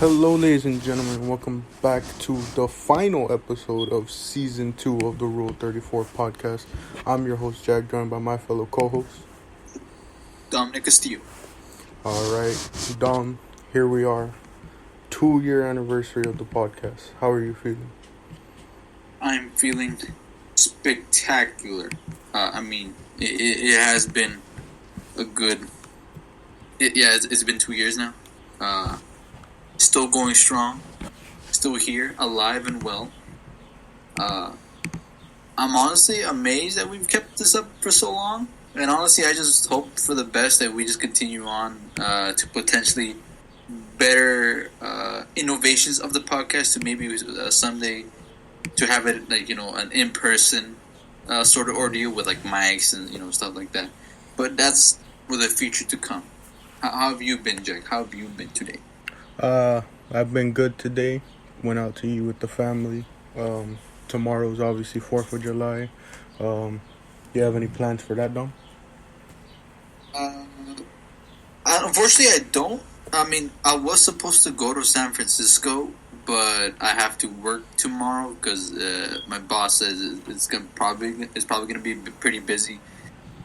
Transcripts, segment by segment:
Hello, ladies and gentlemen. Welcome back to the final episode of Season 2 of the Rule 34 podcast. I'm your host, Jack, joined by my fellow co-host, Dominic Castillo. Alright, Dom, here we are. 2-year anniversary of the podcast. How are you feeling? I'm feeling spectacular. It has been a good... It's been 2 years now. Still going strong. Still here, alive and well. I'm honestly amazed that we've kept this up for so long. And honestly, I just hope for the best that we just continue on to potentially better innovations of the podcast to maybe someday to have it an in-person sort of ordeal with like mics and stuff like that. But that's for the future to come. How have you been, Jack? How have you been today? I've been good today. Went out to eat with the family. Tomorrow's obviously 4th of July. You have any plans for that, Dom? Unfortunately, I don't. I was supposed to go to San Francisco, but I have to work tomorrow because my boss says it's probably going to be pretty busy.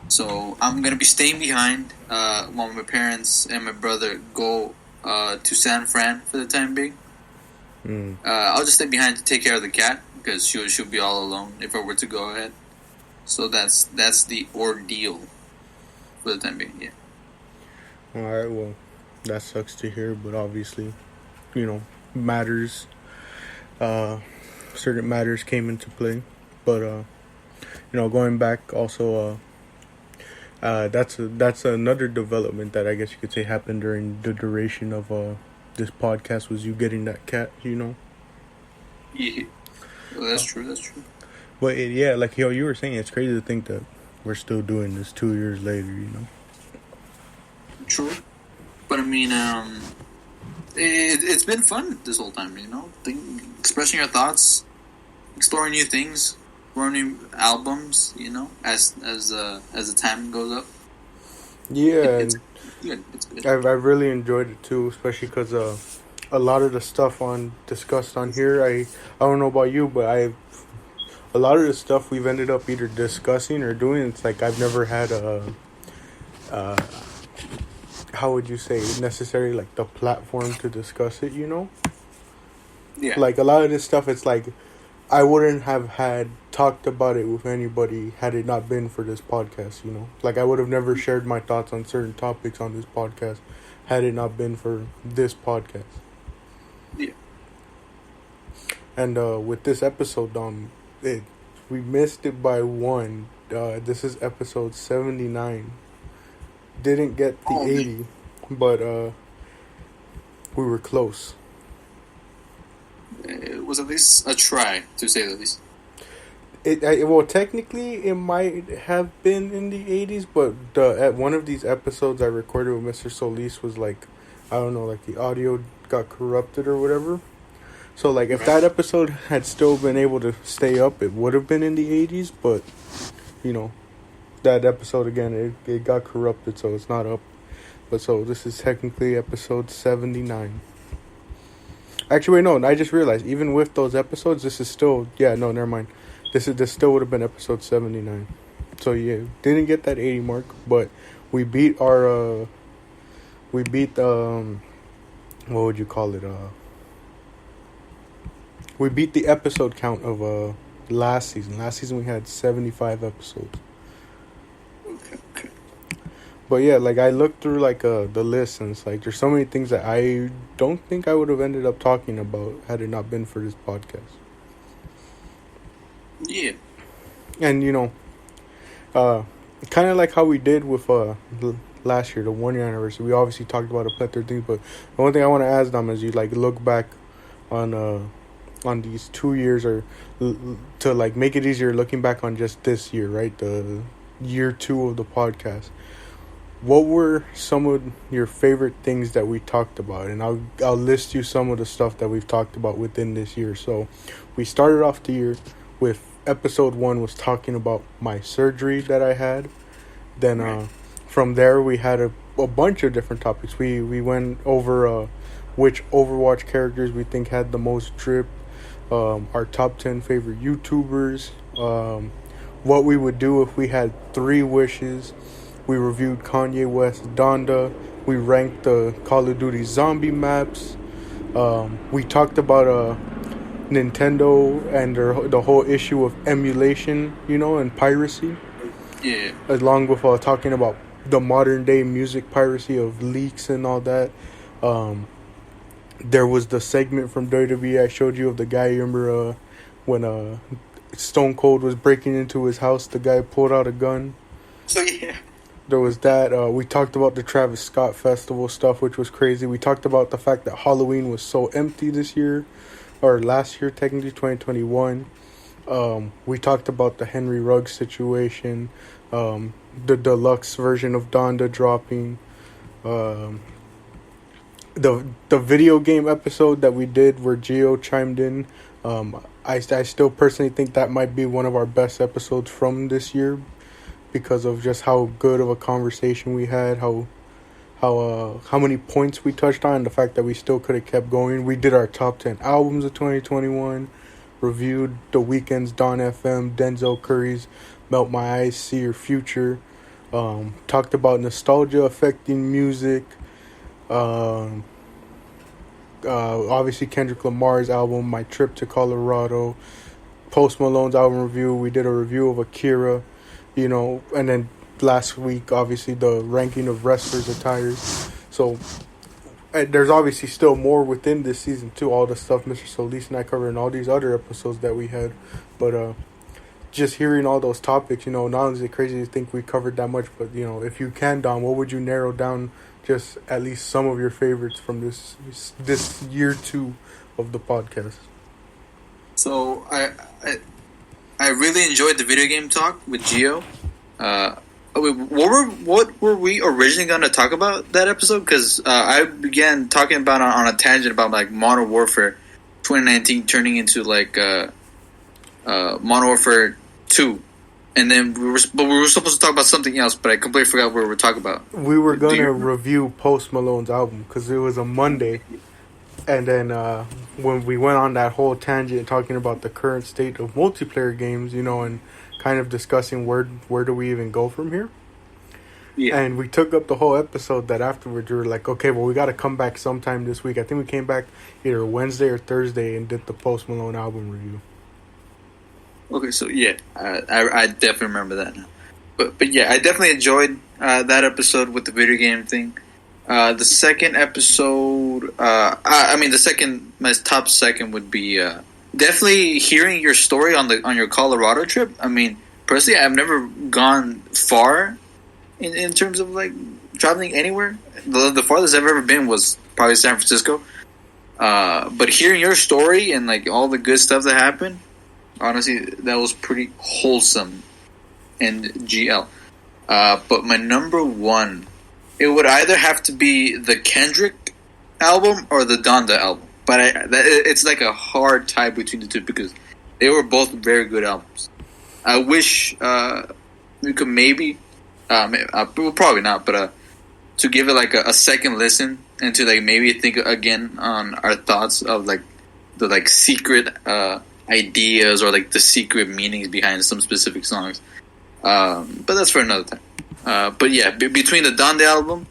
So I'm going to be staying behind while my parents and my brother go to San Fran for the time being. I'll just stay behind to take care of the cat because she'll be all alone if I were to go ahead. So that's the ordeal for the time being. Yeah. All right. Well, that sucks to hear, but obviously, matters. Certain matters came into play, but going back also. That's another development that I guess you could say happened during the duration of this podcast was you getting that cat, Yeah, well, that's true. But like you were saying, it's crazy to think that we're still doing this 2 years later. True, but it's been fun this whole time. Expressing your thoughts, exploring new things. New albums, as the time goes up. Yeah, it's good. It's good. I've really enjoyed it too, especially because a lot of the stuff discussed on here, I don't know about you, but a lot of the stuff we've ended up either discussing or doing. It's like I've never had how would you say, necessarily like the platform to discuss it. Yeah. Like a lot of this stuff, it's like I wouldn't have talked about it with anybody had it not been for this podcast, Like I would have never shared my thoughts on certain topics on this podcast had it not been for this podcast. Yeah. And with this episode, Dom, we missed it by one. This is episode 79. Didn't get the 80, but we were close. It was at least a try, to say the least. Well, technically, it might have been in the 80s, but at one of these episodes I recorded with Mr. Solis was like, I don't know, like the audio got corrupted or whatever. So, like, if that episode had still been able to stay up, it would have been in the 80s, but, that episode, again, it got corrupted, so it's not up. But so, this is technically episode 79. Actually, wait, no, I just realized, even with those episodes, this is still, never mind. This still would have been episode 79. So, yeah, didn't get that 80 mark, but we beat what would you call it, we beat the episode count of, last season. Last season we had 75 episodes. Okay. But yeah, like I looked through like the list, and it's like there's so many things that I don't think I would have ended up talking about had it not been for this podcast. Yeah. And kind of like how we did with last year, the 1 year anniversary. We obviously talked about a plethora of things, but the one thing I want to ask them is you like look back on these 2 years, or to like make it easier looking back on just this year, right? The year 2 of the podcast. What were some of your favorite things that we talked about? And I'll list you some of the stuff that we've talked about within this year. So we started off the year with episode 1 was talking about my surgery that I had. Then from there we had a bunch of different topics. We went over which Overwatch characters we think had the most drip, our top 10 favorite YouTubers, what we would do if we had 3 wishes. We reviewed Kanye West Donda. We ranked the Call of Duty zombie maps. We talked about Nintendo and the whole issue of emulation, and piracy. Yeah. Along with talking about the modern day music piracy of leaks and all that. There was the segment from WWE I showed you of the guy. You remember when Stone Cold was breaking into his house, the guy pulled out a gun. So yeah. There was that. We talked about the Travis Scott festival stuff, which was crazy. We talked about the fact that Halloween was so empty this year, or last year, technically 2021. We talked about the Henry Ruggs situation, the deluxe version of Donda dropping, the video game episode that we did where Gio chimed in. I still personally think that might be one of our best episodes from this year, because of just how good of a conversation we had, how many points we touched on, and the fact that we still could have kept going. We did our top 10 albums of 2021, reviewed The Weeknd's Dawn FM, Denzel Curry's Melt My Eyes, See Your Future, talked about nostalgia affecting music, obviously Kendrick Lamar's album, My Trip to Colorado, Post Malone's album review. We did a review of Akira, and then last week, obviously, the ranking of wrestlers' attires. So, there's obviously still more within this season, too. All the stuff Mr. Solis and I covered and all these other episodes that we had. But, just hearing all those topics, not only is it crazy to think we covered that much, but, if you can, Don, what would you narrow down just at least some of your favorites from this year 2 of the podcast? So, I really enjoyed the video game talk with Gio. What were we originally going to talk about that episode? Because I began talking about on a tangent about like Modern Warfare 2019 turning into like Modern Warfare 2, and then we were supposed to talk about something else, but I completely forgot what we were talking about. We were going to review Post Malone's album because it was a Monday. And then when we went on that whole tangent talking about the current state of multiplayer games, and kind of discussing where do we even go from here. Yeah. And we took up the whole episode that afterwards we were like, okay, well, we got to come back sometime this week. I think we came back either Wednesday or Thursday and did the Post Malone album review. Okay, so yeah, I definitely remember that now. But yeah, I definitely enjoyed that episode with the video game thing. The second episode, my top second would be definitely hearing your story on your Colorado trip. I mean, personally, I've never gone far in terms of like traveling anywhere. The farthest I've ever been was probably San Francisco. But hearing your story and like all the good stuff that happened, honestly, that was pretty wholesome and GL. But my number one, it would either have to be the Kendrick album or the Donda album. But it's like a hard tie between the two because they were both very good albums. I wish we could maybe, well, probably not, but to give it like a second listen and to like maybe think again on our thoughts of like the like secret ideas or like the secret meanings behind some specific songs. But that's for another time. But yeah, between the Donda album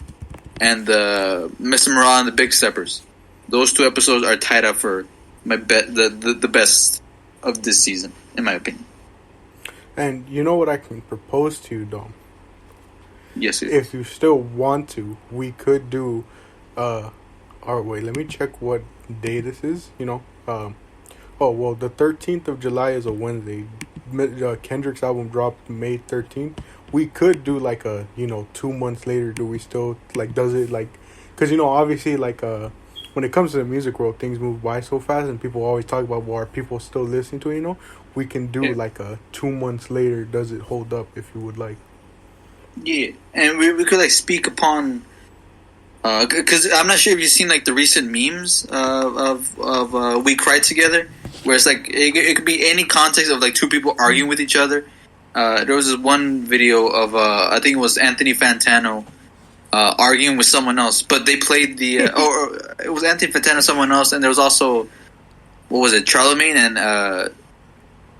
and the Mr. Morale and the Big Steppers, those two episodes are tied up for my the best of this season, in my opinion. And you know what I can propose to you, Dom? Yes, if you still want to, we could do. Wait, let me check what day this is. The 13th of July is a Wednesday. Kendrick's album dropped May 13th. We could do like a 2 months later. Do we still like? Does it like? Because obviously like when it comes to the music world, things move by so fast, and people always talk about, well, are people still listening to it? We can do like a 2 months later. Does it hold up? If you would like. Yeah, and we could like speak upon, because I'm not sure if you've seen like the recent memes of We Cried Together, where it's like it could be any context of like two people arguing with each other. There was this one video of I think it was Anthony Fantano arguing with someone else, but they played the or it was Anthony Fantano, someone else, and there was also what was it, Charlemagne and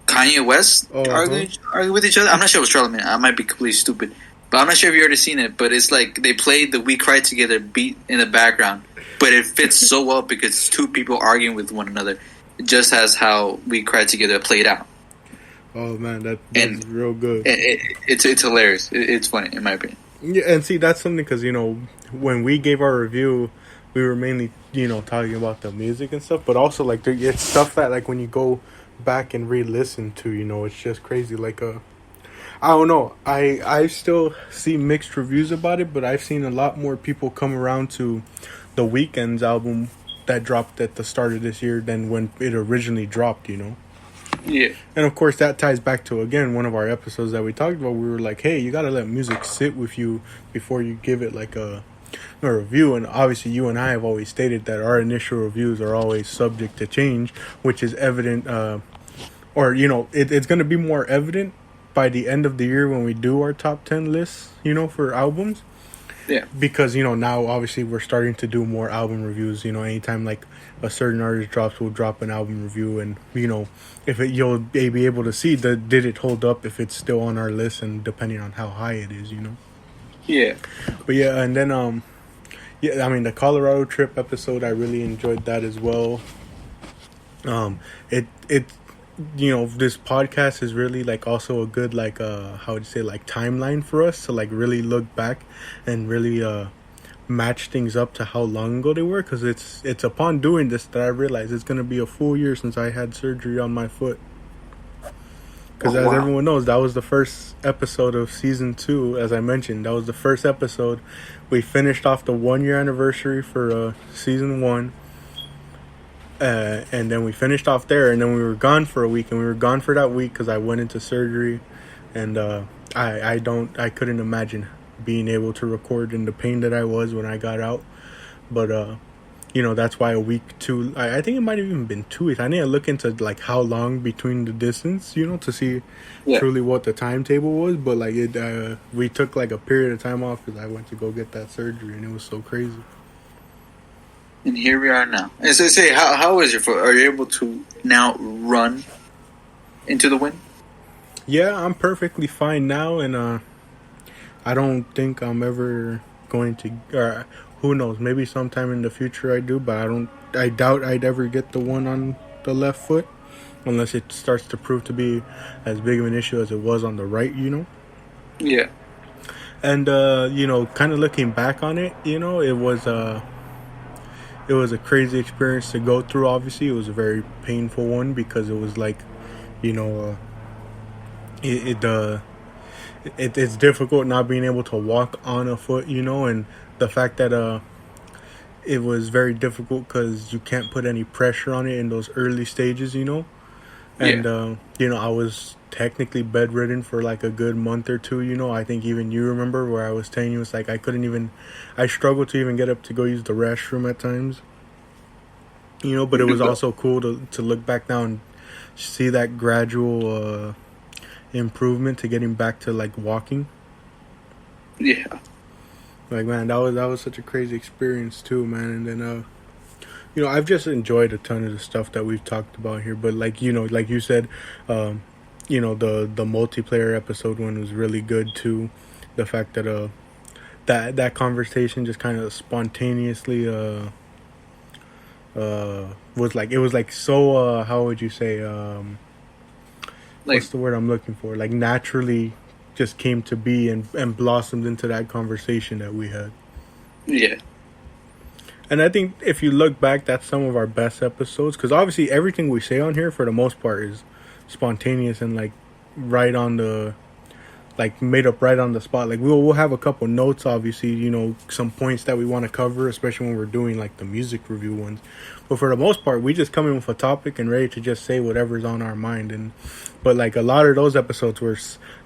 Kanye West arguing with each other. I'm not sure it was Charlemagne. I might be completely stupid, but I'm not sure if you already seen it. But it's like they played the "We Cry Together" beat in the background, but it fits so well because it's two people arguing with one another, just as how "We Cry Together" played out. Oh man, that's real good. It's hilarious. It's funny in my opinion. Yeah, and see that's something because when we gave our review, we were mainly talking about the music and stuff, but also like it's stuff that like when you go back and re-listen to, it's just crazy. Like I don't know, I still see mixed reviews about it, but I've seen a lot more people come around to the Weeknd's album that dropped at the start of this year than when it originally dropped. Yeah. And of course that ties back to, again, one of our episodes that we talked about. We were like, hey, you gotta let music sit with you before you give it like a review. And obviously you and I have always stated that our initial reviews are always subject to change, which is evident, it's going to be more evident by the end of the year when we do our top 10 lists, for albums. Yeah. Because, now obviously we're starting to do more album reviews. Anytime like a certain artist drops, we'll drop an album review. And, if you'll be able to see did it hold up if it's still on our list, and depending on how high it is, Yeah. But yeah, and then, yeah, I mean, the Colorado trip episode, I really enjoyed that as well. This podcast is really like also a good like how would you say, like timeline for us to like really look back and really match things up to how long ago they were, because it's upon doing this that I realized it's gonna be a full year since I had surgery on my foot. Because as everyone knows, that was the first episode of season 2. As I mentioned, that was the first episode. We finished off the 1-year anniversary for season 1. And then we finished off there, and then we were gone for a week, and we were gone for that week because I went into surgery, and I couldn't imagine being able to record in the pain that I was when I got out. But that's why a week too. I think it might have even been 2 weeks. I need to look into like how long between the distance, to see truly what the timetable was. But like we took like a period of time off because I went to go get that surgery, and it was so crazy. And here we are now. And so say, how is your foot? Are you able to now run into the wind? Yeah, I'm perfectly fine now, and I don't think I'm ever going to. Or who knows? Maybe sometime in the future I do, but I doubt I'd ever get the one on the left foot, unless it starts to prove to be as big of an issue as it was on the right. Yeah. And kind of looking back on it, it was a crazy experience to go through. Obviously, it was a very painful one because it was like, it's difficult not being able to walk on a foot, and the fact that it was very difficult because you can't put any pressure on it in those early stages, and I was technically bedridden for like a good month or two. I think even you remember where I was telling you, it's like I struggled to even get up to go use the restroom at times, but it was also cool to look back now and see that gradual improvement to getting back to like walking. Yeah. Like, man, that was such a crazy experience too, man. And then I've just enjoyed a ton of the stuff that we've talked about here, but like like you said, the multiplayer episode one was really good too. The fact that that conversation just kind of spontaneously was like so how would you say what's the word I'm looking for, like naturally just came to be and blossomed into that conversation that we had. Yeah. And I think if you look back, that's some of our best episodes, because obviously everything we say on here for the most part is spontaneous and like right on the, like made up right on the spot. Like we'll have a couple notes, obviously, some points that we want to cover, especially when we're doing like the music review ones. But for the most part, we just come in with a topic and ready to just say whatever's on our mind. But like a lot of those episodes where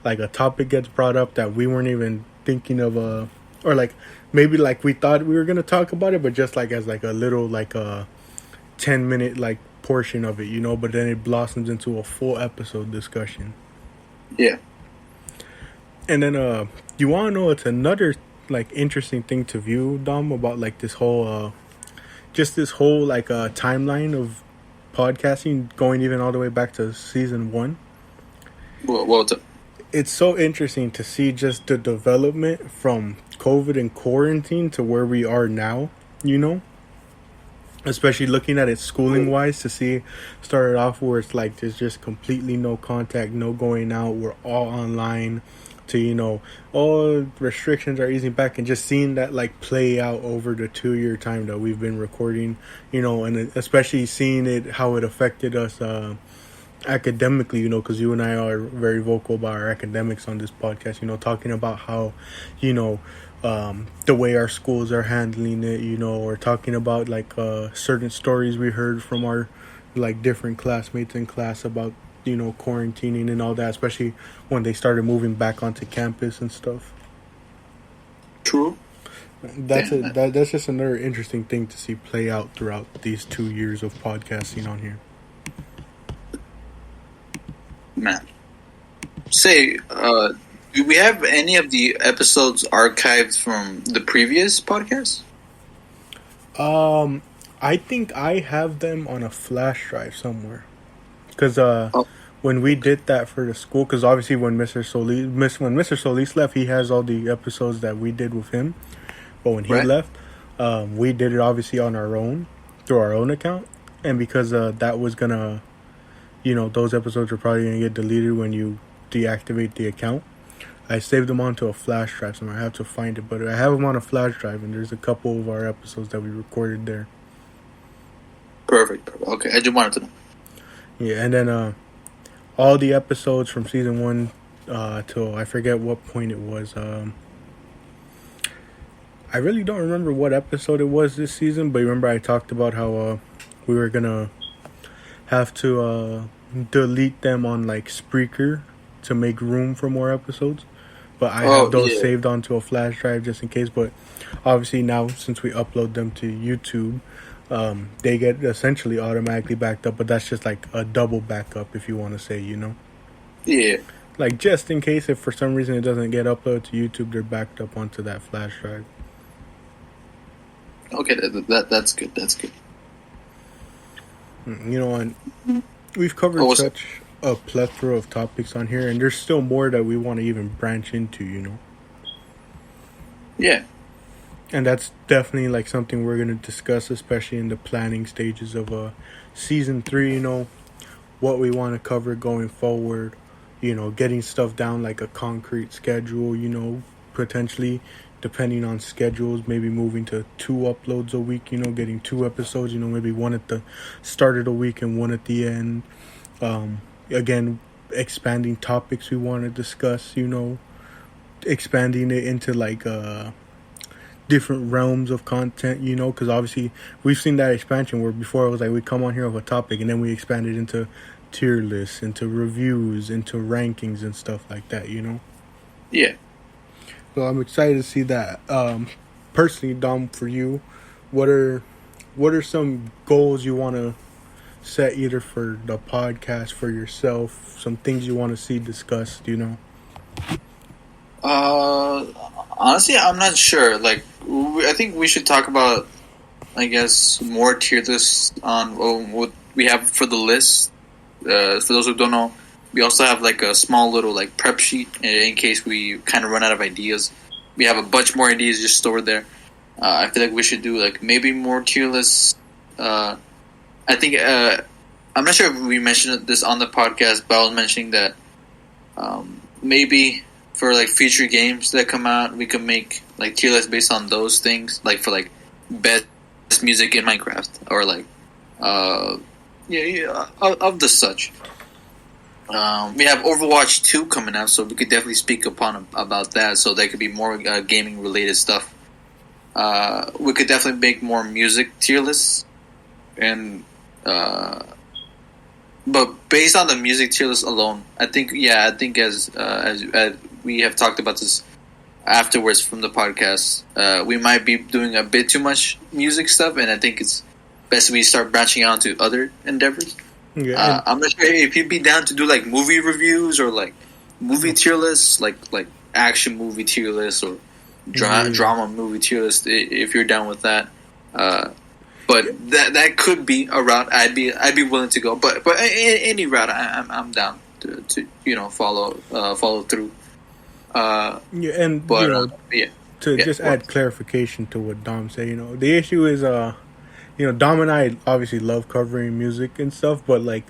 like a topic gets brought up that we weren't even thinking of, or like maybe like we thought we were gonna talk about it, but just like as like a little like a 10-minute like portion of it, but then it blossoms into a full episode discussion. Yeah. And then you want to know it's another like interesting thing to view, Dom, about like this whole just this whole like timeline of podcasting going even all the way back to season 1. Well, It's so interesting to see just the development from COVID and quarantine to where we are now, you know? Especially looking at it schooling wise, to see started off where it's like there's just completely no contact, no going out, we're all online, to, you know, all restrictions are easing back, and just seeing that like play out over the 2-year time that we've been recording, you know, and especially seeing it, how it affected us academically, you know, because you and I are very vocal about our academics on this podcast, you know, talking about how, you know, the way our schools are handling it, you know, or talking about like certain stories we heard from our like different classmates in class about, you know, quarantining and all that, especially when they started moving back onto campus and stuff. true. That's just another interesting thing to see play out throughout these 2 years of podcasting on here. Man. Say, do we have any of the episodes archived from the previous podcast? I think I have them on a flash drive somewhere. Because when we did that for the school, because obviously when Mr. Solis left, he has all the episodes that we did with him. But when he left, we did it obviously on our own, through our own account. And because that was going to, you know, those episodes are probably going to get deleted when you deactivate the account, I saved them onto a flash drive somewhere. I have to find it, but I have them on a flash drive, and there's a couple of our episodes that we recorded there. Perfect. Okay, I just wanted to know. Yeah, and then all the episodes from season 1 till I forget what point it was. I really don't remember what episode it was this season, but remember I talked about how we were gonna have to delete them on like Spreaker to make room for more episodes. But I have those saved onto a flash drive just in case. But obviously now, since we upload them to YouTube, they get essentially automatically backed up. But that's just like a double backup, if you want to say, you know? Yeah. Like just in case if for some reason it doesn't get uploaded to YouTube, they're backed up onto that flash drive. Okay, that's good. That's good. You know, and we've covered such a plethora of topics on here, and there's still more that we want to even branch into, you know? Yeah. And that's definitely like something we're going to discuss, especially in the planning stages of season 3, you know, what we want to cover going forward, you know, getting stuff down like a concrete schedule, you know, potentially depending on schedules, maybe moving to 2 uploads a week, you know, getting 2 episodes, you know, maybe one at the start of the week and one at the end. Again, expanding topics we want to discuss, you know, expanding it into like different realms of content, you know, because obviously we've seen that expansion where before it was like we come on here with a topic and then we expanded into tier lists, into reviews, into rankings and stuff like that, you know? Yeah. So I'm excited to see that. Personally, Dom, for you, what are some goals you want to set either for the podcast, for yourself, some things you want to see discussed, you know? Honestly, I'm not sure. Like, I think we should talk about, I guess, more tier lists on what we have for the list. For those who don't know, we also have like a small little like prep sheet in case we kind of run out of ideas. We have a bunch more ideas just stored there. I feel like we should do like maybe more tier lists. I think I'm not sure if we mentioned this on the podcast, but I was mentioning that maybe for like future games that come out, we could make like tier lists based on those things, like for like best music in Minecraft or like of the such. We have Overwatch 2 coming out, so we could definitely speak about that. So there could be more gaming related stuff. We could definitely make more music tier lists, and but based on the music tier list alone, I think as we have talked about this afterwards from the podcast, we might be doing a bit too much music stuff, and I think it's best we start branching out to other endeavors. Yeah, I'm not sure if you'd be down to do like movie reviews or like movie tier lists, like action movie tier lists or drama movie tier list if you're down with that. But that could be a route I'd be willing to go. But any route I'm down to follow through. To add clarification to what Dom said, the issue is Dom and I obviously love covering music and stuff, but like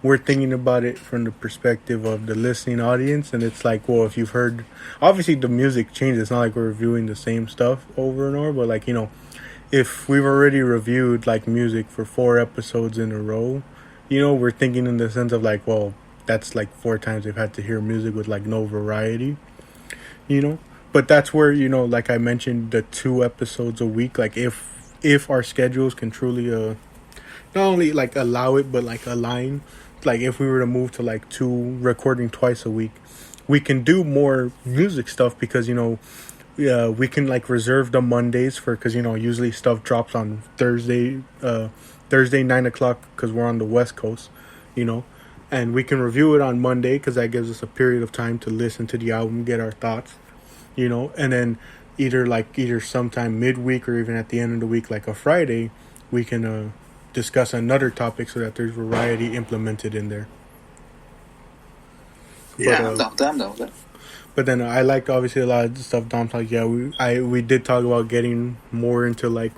we're thinking about it from the perspective of the listening audience, and it's like, well, if you've heard, obviously the music changes. It's not like we're reviewing the same stuff over and over, but like if we've already reviewed like music for 4 episodes in a row, we're thinking in the sense of like, well, that's like 4 times they've had to hear music with like no variety, But that's where, like I mentioned, the 2 episodes a week, like if our schedules can truly not only like allow it but like align, like if we were to move to like 2 recording twice a week, we can do more music stuff because we can like reserve the Mondays because usually stuff drops on Thursday 9:00 because we're on the West Coast, and we can review it on Monday because that gives us a period of time to listen to the album, get our thoughts, and then either sometime midweek or even at the end of the week, like a Friday, we can discuss another topic so that there's variety implemented in there. Yeah, I'm down with that. But then I liked obviously a lot of the stuff Dom's like, we did talk about getting more into like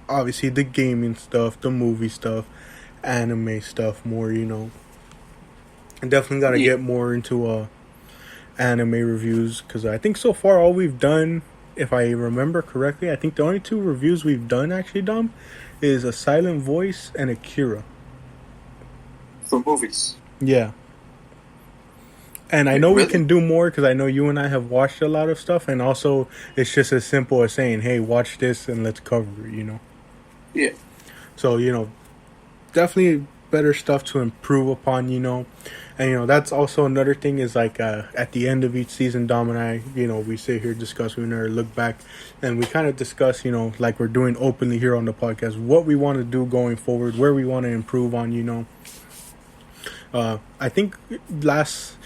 obviously the gaming stuff, the movie stuff, anime stuff more, and definitely got to get more into anime reviews because I think so far all we've done, if I remember correctly, I think the only 2 reviews we've done actually, Dom, is A Silent Voice and Akira. For movies. Yeah. And I know we can do more because I know you and I have watched a lot of stuff, and also it's just as simple as saying, hey, watch this and let's cover it, Yeah. So, definitely better stuff to improve upon, And, that's also another thing is like at the end of each season, Dom and I, we sit here, discuss, we never look back, and we kind of discuss, like we're doing openly here on the podcast, what we want to do going forward, where we want to improve on, I think last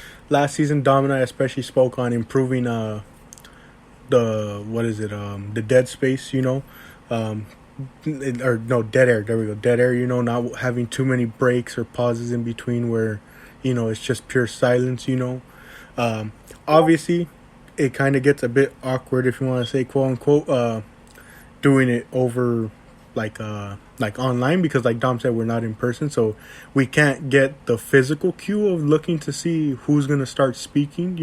season, Dom and I especially spoke on improving the dead space, dead air. There we go, dead air. Not having too many breaks or pauses in between where, it's just pure silence. Obviously, it kind of gets a bit awkward if you want to say quote unquote, doing it over like online because like Dom said, we're not in person, so we can't get the physical cue of looking to see who's gonna start speaking.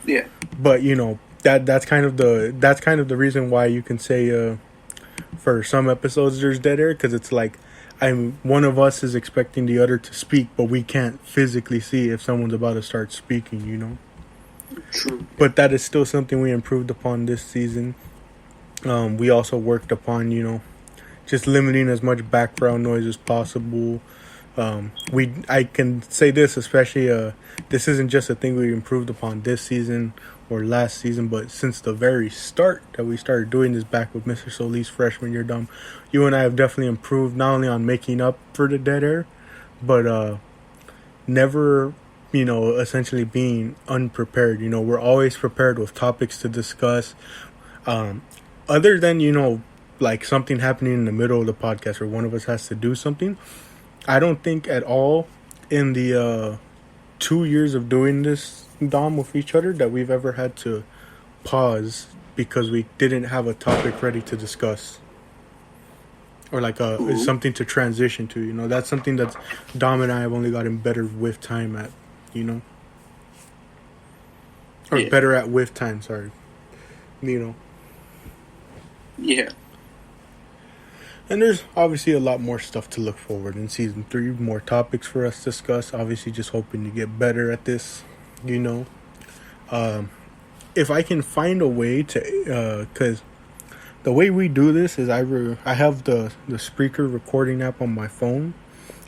Yeah. But that's kind of the reason why you can say for some episodes there's dead air because it's like one of us is expecting the other to speak, but we can't physically see if someone's about to start speaking. True. But that is still something we improved upon this season. We also worked upon just limiting as much background noise as possible. I can say this especially. This isn't just a thing we improved upon this season or last season, but since the very start that we started doing this back with Mr. Solis freshman year, Dom, you and I have definitely improved not only on making up for the dead air, but never, essentially being unprepared. We're always prepared with topics to discuss. Other than, like something happening in the middle of the podcast where one of us has to do something, I don't think at all in the 2 years of doing this, Dom, with each other that we've ever had to pause because we didn't have a topic ready to discuss or like something to transition to. That's something that Dom and I have only gotten better with time at, or better at with time. Sorry, Yeah. And there's obviously a lot more stuff to look forward in season 3, more topics for us to discuss. Obviously, just hoping to get better at this, If I can find a way to, because the way we do this is I have the Spreaker recording app on my phone,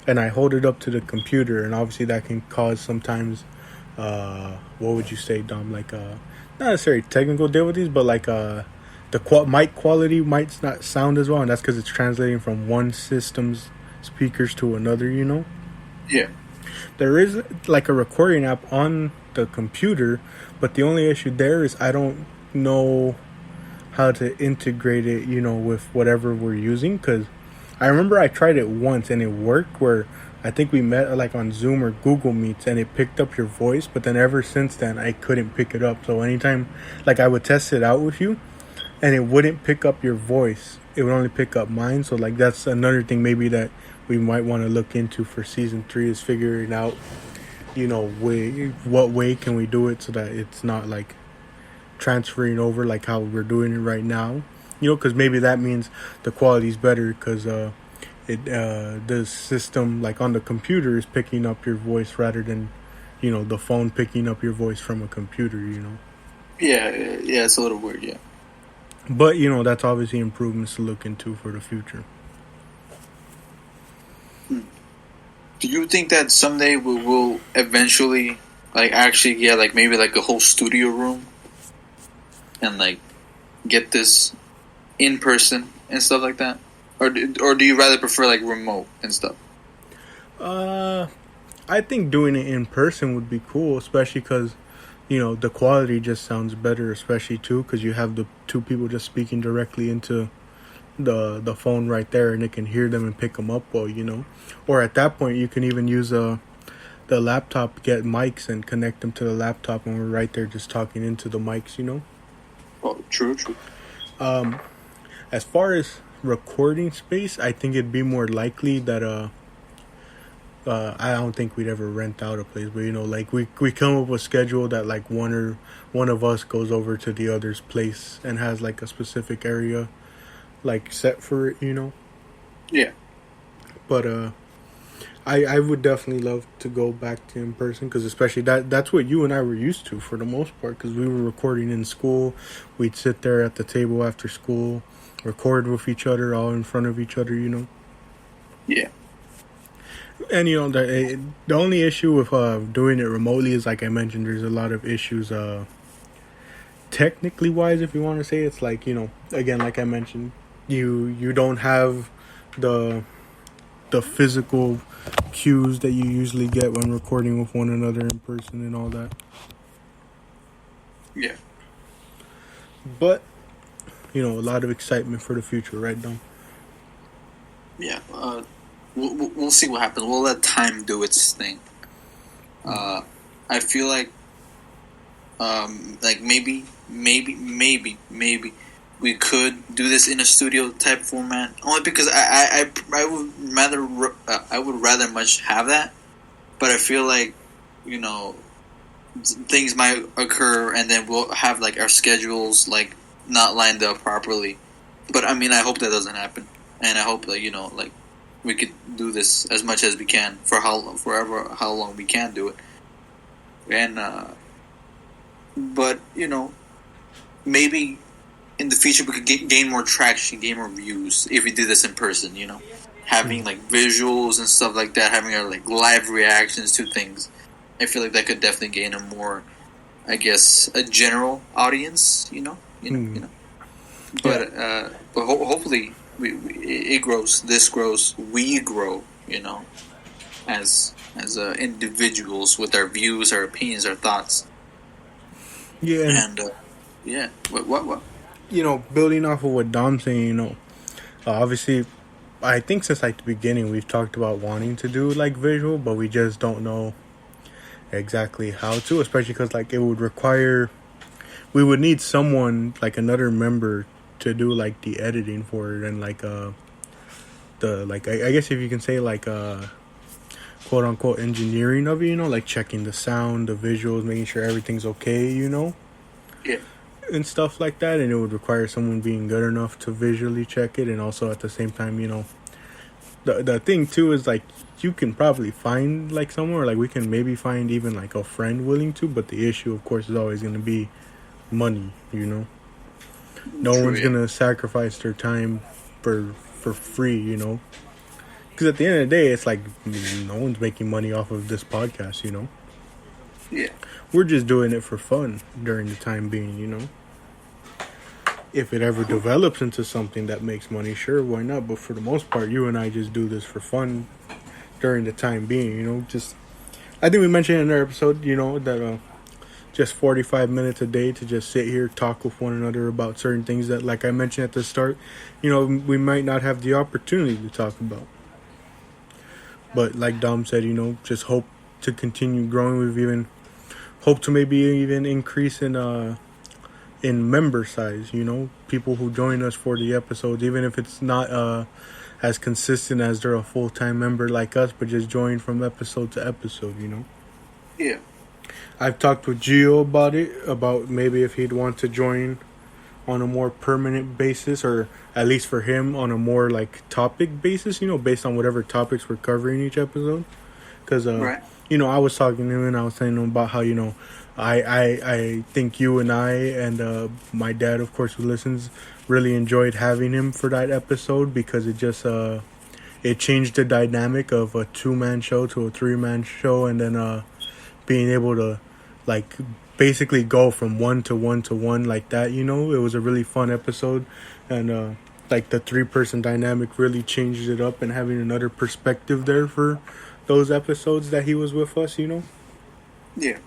and I hold it up to the computer, and obviously that can cause sometimes, what would you say, Dom? Like, not necessarily technical difficulties, but like, the mic quality might not sound as well, and that's because it's translating from one system's speakers to another, Yeah. There is like a recording app on the computer, but the only issue there is I don't know how to integrate it, with whatever we're using. Because I remember I tried it once and it worked where I think we met like on Zoom or Google Meets and it picked up your voice. But then ever since then, I couldn't pick it up. So anytime, like I would test it out with you and it wouldn't pick up your voice. It would only pick up mine. So like that's another thing maybe that we might want to look into for season 3 is figuring out, what way can we do it so that it's not like transferring over like how we're doing it right now, because maybe that means the quality's better because the system like on the computer is picking up your voice rather than the phone picking up your voice from a computer. Yeah, it's a little weird, yeah. But that's obviously improvements to look into for the future. Do you think that someday we will eventually like actually get like maybe like a whole studio room and like get this in person and stuff like that, or do you rather prefer like remote and stuff? I think doing it in person would be cool, especially because the quality just sounds better, especially too because you have the two people just speaking directly into the phone right there, and it can hear them and pick them up well, or at that point you can even use the laptop, get mics and connect them to the laptop, and we're right there just talking into the mics. Oh, true. As far as recording space, I think it'd be more likely that I don't think we'd ever rent out a place, but like we come up with a schedule that like one of us goes over to the other's place and has like a specific area like set for it. Yeah. But I would definitely love to go back to in person because especially that's what you and I were used to for the most part because we were recording in school. We'd sit there at the table after school, record with each other, all in front of each other. Yeah. And the only issue with doing it remotely is like I mentioned, there's a lot of issues technically wise, if you want to say. It's like again, like I mentioned, you don't have the physical cues that you usually get when recording with one another in person and all that. Yeah. But a lot of excitement for the future, right, Dom? Yeah. We'll see what happens. We'll let time do its thing. I feel like maybe we could do this in a studio type format. Only because I would rather much have that. But I feel like things might occur, and then we'll have like our schedules like not lined up properly. But I mean, I hope that doesn't happen, and I hope that like we could do this as much as we can for how long we can do it. And but maybe in the future we could gain more traction, gain more views if we do this in person. Having like visuals and stuff like that, having our like live reactions to things. I feel like that could definitely gain a more, I guess, a general audience. But hopefully it grows. This grows. We grow. As individuals with our views, our opinions, our thoughts. Yeah. And yeah. What? Building off of what Dom's saying, obviously, I think since like the beginning we've talked about wanting to do like visual, but we just don't know exactly how to, especially because like it would require, we would need someone like another member to do like the editing for it and like the like I guess if you can say like quote unquote engineering of it, like checking the sound, the visuals, making sure everything's okay, Yeah. And stuff like that. And it would require someone being good enough to visually check it, and also at the same time, the thing too is like you can probably find like somewhere, like we can maybe find even like a friend willing to, but the issue of course is always going to be money. No one's gonna sacrifice their time for free, because at the end of the day it's like no one's making money off of this podcast. Yeah. We're just doing it for fun during the time being. If it ever develops into something that makes money, sure, why not? But for the most part, you and I just do this for fun during the time being, just, I think we mentioned in our episode, that just 45 minutes a day to just sit here, talk with one another about certain things that, like I mentioned at the start, we might not have the opportunity to talk about. But like Dom said, just hope to continue growing. We've even hope to maybe even increase in member size, people who join us for the episodes, even if it's not as consistent as they're a full-time member like us, but just join from episode to episode, Yeah. I've talked with Gio about it, about maybe if he'd want to join on a more permanent basis, or at least for him on a more like topic basis, based on whatever topics we're covering each episode. Because, Right. I was talking to him and I was saying to him about how, I think you and I and my dad, of course, who listens, really enjoyed having him for that episode, because it just it changed the dynamic of a 2-man show to a 3-man show, and then being able to like basically go from 1 to 1 to 1 like that. It was a really fun episode, and like the 3-person dynamic really changed it up, and having another perspective there for those episodes that he was with us. Yeah.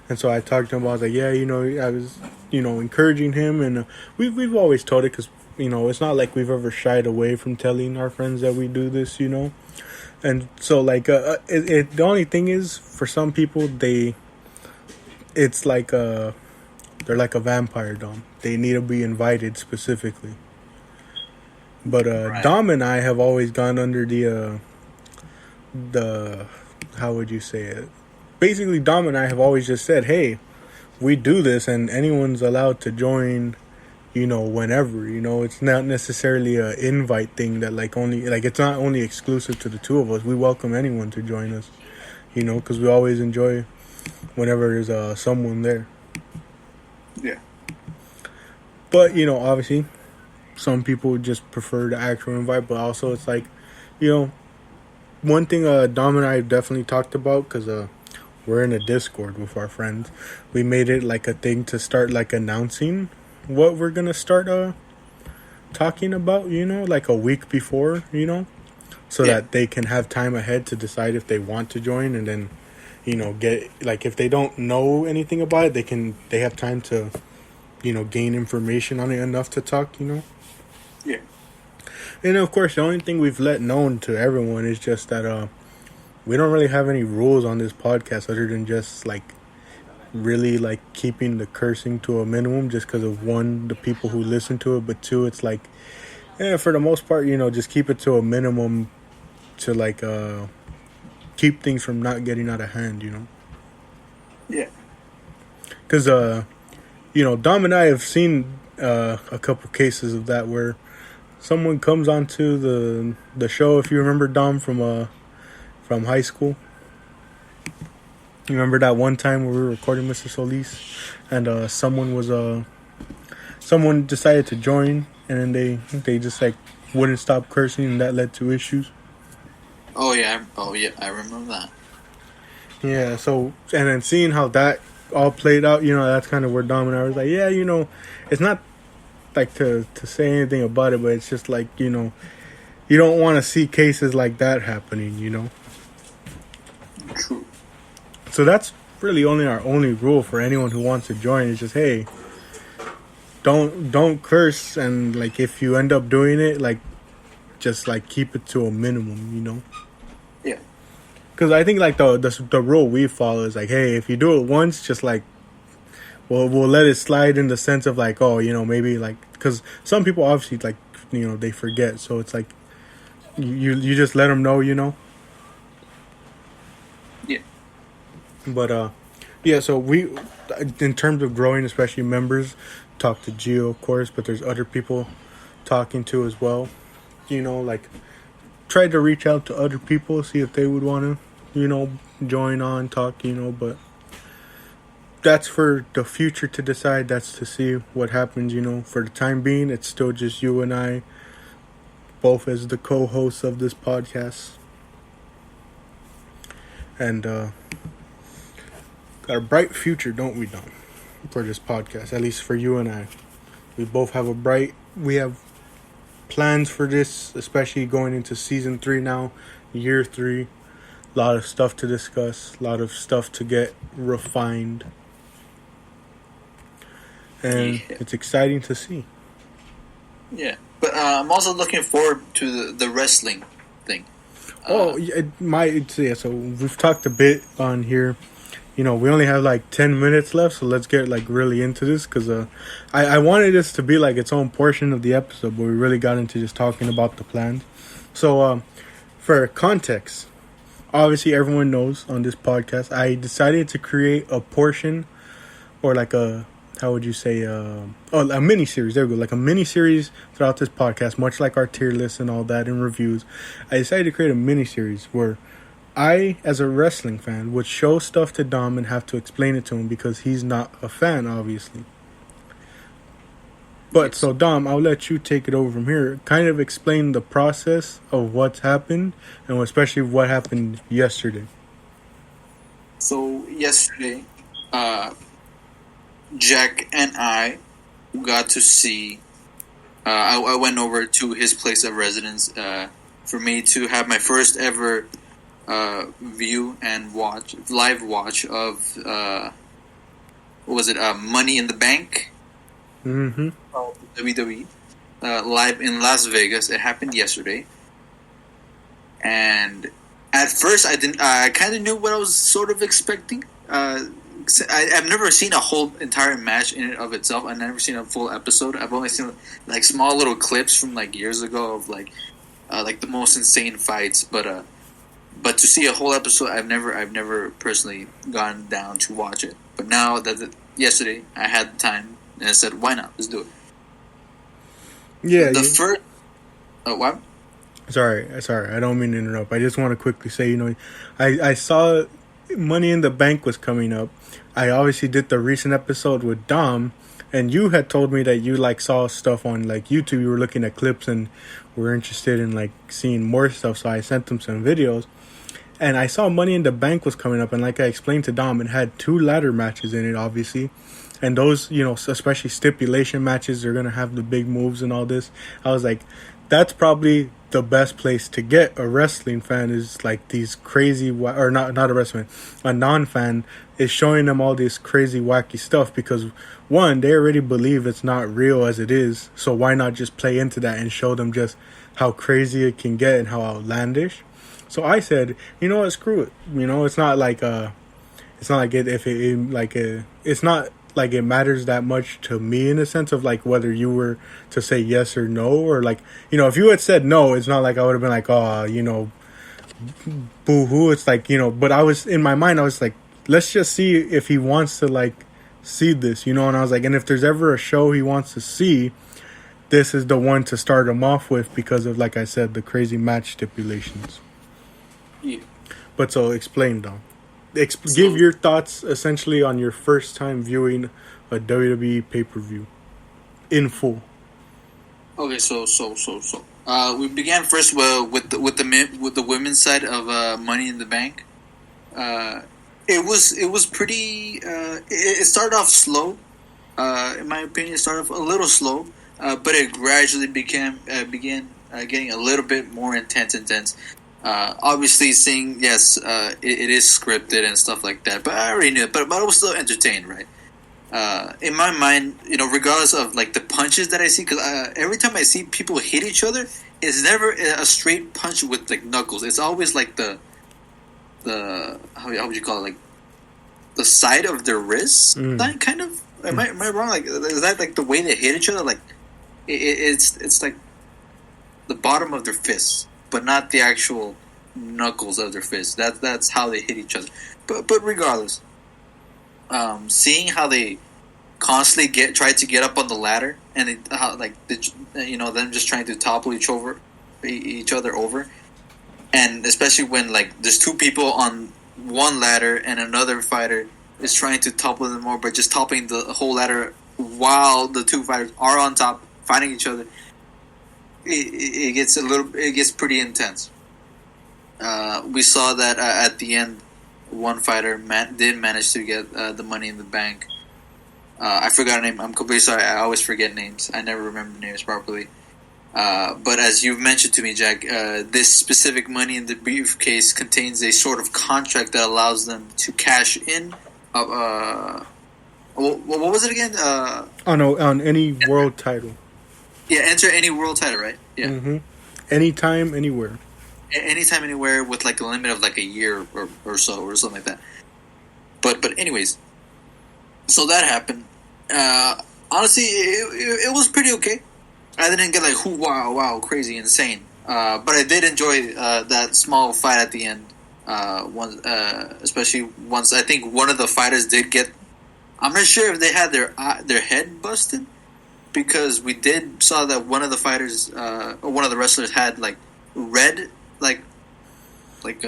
And so I talked to him. I was like, yeah, I was, encouraging him, and we've always told it, because it's not like we've ever shied away from telling our friends that we do this, And so like the only thing is, for some people, it's like they're like a vampire, Dom. They need to be invited specifically. But Right. Dom and I have always gone under the how would you say it? Basically, Dom and I have always just said, hey, we do this and anyone's allowed to join, whenever. It's not necessarily a invite thing that it's not only exclusive to the two of us. We welcome anyone to join us, because we always enjoy whenever there's someone there. Yeah. But, obviously, some people just prefer the actual invite, but also it's like, one thing Dom and I definitely talked about, because we're in a Discord with our friends. We made it like a thing to start like announcing what we're gonna start talking about, like a week before, so that they can have time ahead to decide if they want to join, and then get, like, if they don't know anything about it, they have time to gain information on it enough to talk. Yeah. And of course, the only thing we've let known to everyone is just that we don't really have any rules on this podcast, other than just like really like keeping the cursing to a minimum, just because of, one, the people who listen to it, but two, it's like, for the most part, just keep it to a minimum to like keep things from not getting out of hand. Yeah. Because Dom and I have seen a couple cases of that, where someone comes onto the show. If you remember, Dom, from high school. You remember that one time where we were recording Mr. Solis, and someone decided to join, and then they just like wouldn't stop cursing, and that led to issues. Oh yeah. I remember that. Yeah. So, and then seeing how that all played out, that's kind of where Dom and I was like, yeah, it's not like to say anything about it, but it's just like, you don't want to see cases like that happening. True. So that's really our only rule for anyone who wants to join. Is just, hey, don't curse, and like if you end up doing it, like just like keep it to a minimum, Yeah. Because I think like the rule we follow is like, hey, if you do it once, just like we'll let it slide, in the sense of like, oh, maybe like, because some people obviously like they forget, so it's like you just let them know, Yeah. But yeah, so we, in terms of growing, especially members, talk to Gio, of course, but there's other people talking to as well. Like try to reach out to other people, see if they would want to, join on, talk, but that's for the future to decide. That's to see what happens, For the time being, it's still just you and I, both as the co-hosts of this podcast. And got a bright future, don't we, Don, for this podcast? At least for you and I. We both have we have plans for this, especially going into season 3 now, year 3. A lot of stuff to discuss, a lot of stuff to get refined. and Yeah. it's exciting to see. Yeah, but I'm also looking forward to the wrestling thing. Oh, yeah, so we've talked a bit on here. We only have like 10 minutes left, so let's get like really into this because I wanted this to be like its own portion of the episode, but we really got into just talking about the plans. So, for context, obviously everyone knows on this podcast, I decided to create a portion or like a, how would you say, a mini series. There we go, like a mini series throughout this podcast, much like our tier list and all that and reviews. I decided to create a mini series where I, as a wrestling fan, would show stuff to Dom and have to explain it to him because he's not a fan, obviously. But Yes. so Dom, I'll let you take it over from here. Kind of explain the process of what's happened and especially what happened yesterday. So yesterday, Jack and I got to see. I went over to his place of residence for me to have my first ever view and live watch of what was it? Money in the Bank. Mm-hmm. WWE live in Las Vegas. It happened yesterday, and at first I didn't. I kind of knew what I was sort of expecting. I've never seen a whole entire match in and of itself. I've never seen a full episode. I've only seen like small little clips from like years ago of like the most insane fights. But to see a whole episode, I've never personally gone down to watch it. But now yesterday I had the time and I said, why not? Let's do it. Yeah. First. What? Sorry. I don't mean to interrupt. I just want to quickly say, I saw Money in the Bank was coming up. I obviously did the recent episode with Dom, and you had told me that you like saw stuff on like YouTube. You were looking at clips and were interested in like seeing more stuff. So I sent them some videos, and I saw Money in the Bank was coming up. And like I explained to Dom, it had 2 ladder matches in it, obviously. And those, especially stipulation matches, they're going to have the big moves and all this. I was like, that's probably the best place to get a wrestling fan is like these crazy, or not a wrestling fan, a non-fan is showing them all this crazy, wacky stuff because, one, they already believe it's not real as it is. So why not just play into that and show them just how crazy it can get and how outlandish? So I said, you know what, screw it. It's not like it's not like it's not like it matters that much to me in the sense of like whether you were to say yes or no, or like, if you had said no, it's not like I would have been like, oh, boo hoo. It's like, but I was in my mind, I was like, let's just see if he wants to like see this, and I was like, and if there's ever a show he wants to see, this is the one to start him off with because of, like I said, the crazy match stipulations. Yeah. But so explain, Dom. Give your thoughts essentially on your first time viewing a WWE pay-per-view in full. Okay, so we began first with the women's side of Money in the Bank. It was pretty. It started off slow. In my opinion, it started off a little slow, but it gradually began getting a little bit more intense. Obviously, seeing yes, it is scripted and stuff like that. But I already knew it. But I was still entertained, right? In my mind, regardless of like the punches that I see, because every time I see people hit each other, it's never a straight punch with like knuckles. It's always like the how would you call it, like the side of their wrist, that kind of. Am I wrong? Like, is that like the way they hit each other? Like, it's like the bottom of their fists, but not the actual knuckles of their fists. That's how they hit each other. But regardless, seeing how they constantly try to get up on the ladder, and them just trying to topple each other over, and especially when like there's 2 people on one ladder and another fighter is trying to topple them over, but just toppling the whole ladder while the 2 fighters are on top fighting each other. It gets pretty intense. We saw that at the end, one fighter did manage to get the Money in the Bank. I forgot her name. I'm completely sorry. I always forget names. I never remember names properly. But as you've mentioned to me, Jack, this specific Money in the Briefcase contains a sort of contract that allows them to cash in. What was it again? On any world title. Yeah, enter any world title, right? Yeah. Mm-hmm. Anytime, anywhere. Anytime, anywhere, with like a limit of like a year or so or something like that. But anyways, so that happened. Honestly, it was pretty okay. I didn't get like wow crazy insane. But I did enjoy that small fight at the end. Especially once I think one of the fighters did get. I'm not sure if they had their head busted, because we did saw that one of the fighters, or one of the wrestlers, had like red, like we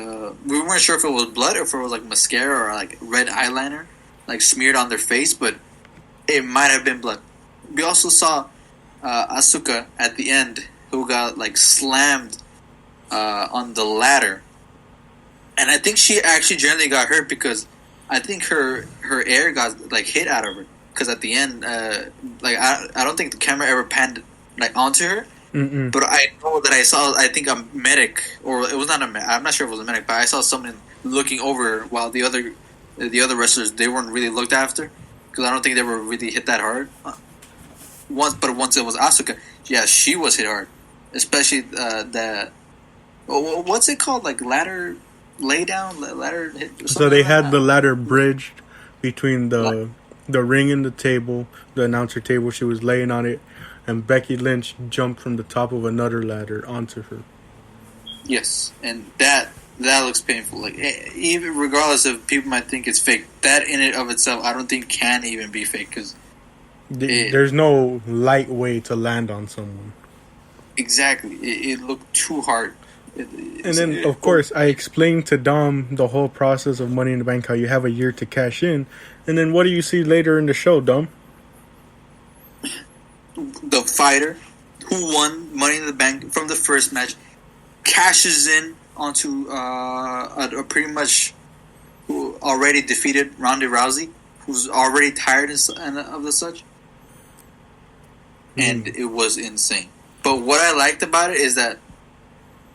weren't sure if it was blood or if it was like mascara or like red eyeliner, like smeared on their face, but it might have been blood. We also saw Asuka at the end, who got like slammed on the ladder, and I think she actually generally got hurt because I think her air got like hit out of her. Because at the end, like I don't think the camera ever panned like onto her. Mm-mm. But I know that I saw, I think a medic, or it was not a medic, I'm not sure if it was a medic, but I saw someone looking over while the other wrestlers, they weren't really looked after, because I don't think they were really hit that hard. Once it was Asuka, yeah, she was hit hard, especially what's it called, like ladder lay down, ladder hit. So they had the ladder bridged between the ring and the table, the announcer table. She was laying on it, and Becky Lynch jumped from the top of another ladder onto her. Yes, and that looks painful. Like, even regardless of people might think it's fake, that in and of itself, I don't think can even be fake, because there's no light way to land on someone. Exactly, it looked too hard. And then, of course, I explained to Dom the whole process of Money in the Bank, how you have a year to cash in. And then what do you see later in the show, Dom? The fighter who won Money in the Bank from the first match cashes in onto a pretty much who already defeated Ronda Rousey, who's already tired of the such. And it was insane. But what I liked about it is that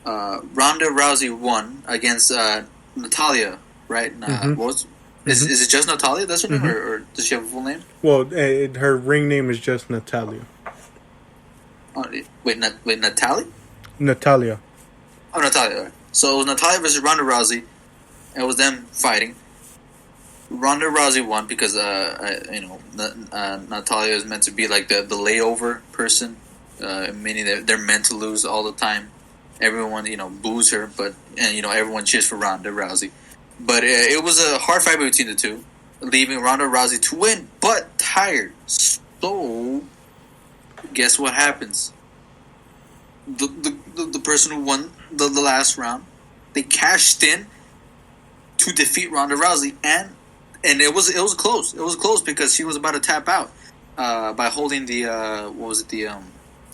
Ronda Rousey won against Natalia, right? Is it just Natalia? That's her name, or does she have a full name? Well, her ring name is just Natalia. Wait, Natalia? Natalia. Oh, Natalia. Right. So it was Natalia versus Ronda Rousey. It was them fighting. Ronda Rousey won because Natalia is meant to be like the layover person, meaning they're meant to lose all the time. Everyone, boos her, and everyone cheers for Ronda Rousey. But it was a hard fight between the two, leaving Ronda Rousey to win, but tired. So, guess what happens? The person who won the last round, they cashed in to defeat Ronda Rousey, and it was close. It was close because she was about to tap out by holding the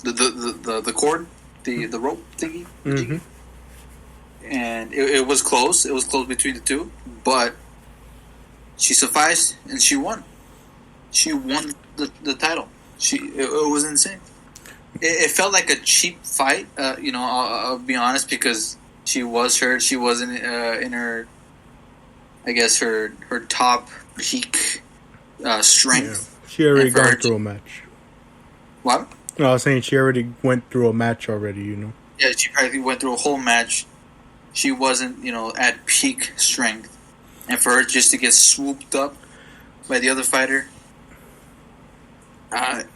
the cord. The rope thingy, and it was close. It was close between the two, but she sufficed and she won. She won the title. It was insane. It felt like a cheap fight. I'll be honest, because she was hurt. She wasn't in her, I guess her top peak strength. Yeah. She already gone through a match. What? No, I was saying she already went through a match already, Yeah, she practically went through a whole match. She wasn't, at peak strength. And for her just to get swooped up by the other fighter, those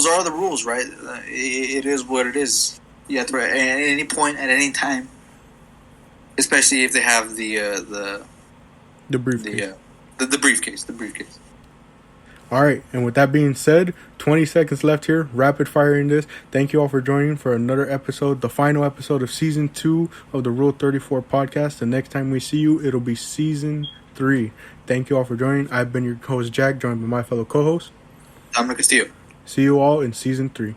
are the rules, right? It is what it is. You have to, at any point, at any time, especially if they have the briefcase. The briefcase. All right, and with that being said, 20 seconds left here, rapid firing this. Thank you all for joining for another episode, the final episode of Season 2 of the Rule 34 podcast. The next time we see you, it'll be Season 3. Thank you all for joining. I've been your host, Jack, joined by my fellow co-host, Dominic Castillo. See you all in Season 3.